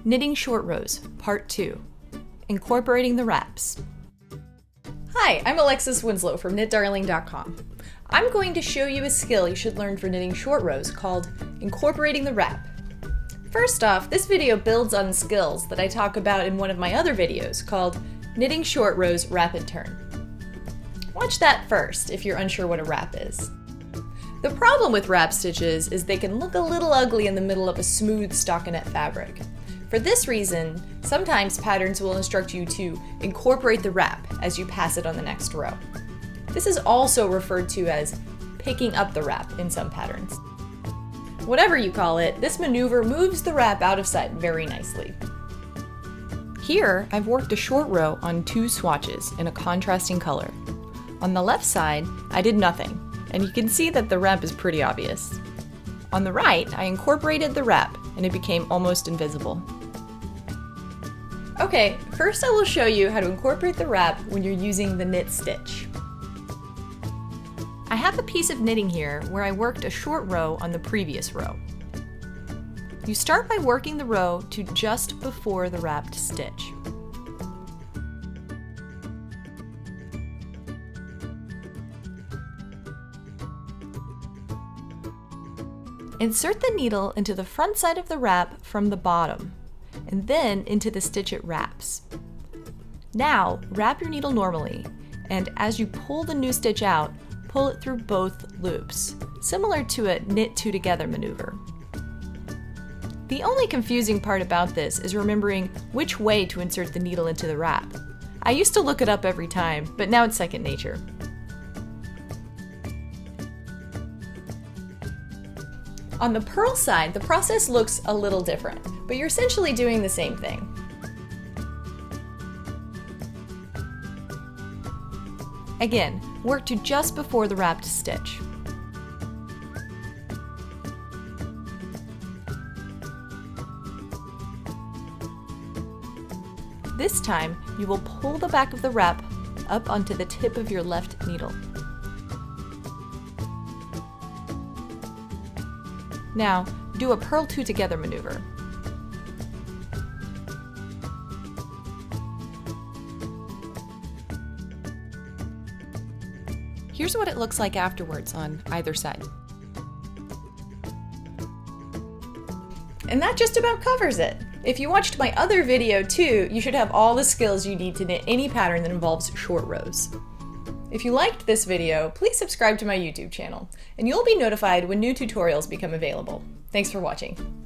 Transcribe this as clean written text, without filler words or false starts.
Knitting short rows, part 2, incorporating the wraps. Hi, I'm Alexis Winslow from knitdarling.com. I'm going to show you a skill you should learn for knitting short rows called incorporating the wrap. First off, this video builds on skills that I talk about in one of my other videos called Knitting Short Rows Wrap and Turn. Watch that first if you're unsure what a wrap is. The problem with wrap stitches is they can look a little ugly in the middle of a smooth stockinette fabric. For this reason, sometimes patterns will instruct you to incorporate the wrap as you pass it on the next row. This is also referred to as picking up the wrap in some patterns. Whatever you call it, this maneuver moves the wrap out of sight very nicely. Here, I've worked a short row on 2 swatches in a contrasting color. On the left side, I did nothing, and you can see that the wrap is pretty obvious. On the right, I incorporated the wrap, and it became almost invisible. Okay, first I will show you how to incorporate the wrap when you're using the knit stitch. I have a piece of knitting here where I worked a short row on the previous row. You start by working the row to just before the wrapped stitch. Insert the needle into the front side of the wrap from the bottom, and then into the stitch it wraps. Now, wrap your needle normally, and as you pull the new stitch out, pull it through both loops, similar to a knit 2 together maneuver. The only confusing part about this is remembering which way to insert the needle into the wrap. I used to look it up every time, but now it's second nature. On the purl side, the process looks a little different, but you're essentially doing the same thing. Again, work to just before the wrapped stitch. This time, you will pull the back of the wrap up onto the tip of your left needle. Now, do a purl 2 together maneuver. Here's what it looks like afterwards on either side. And that just about covers it. If you watched my other video too, you should have all the skills you need to knit any pattern that involves short rows. If you liked this video, please subscribe to my YouTube channel, and you'll be notified when new tutorials become available. Thanks for watching.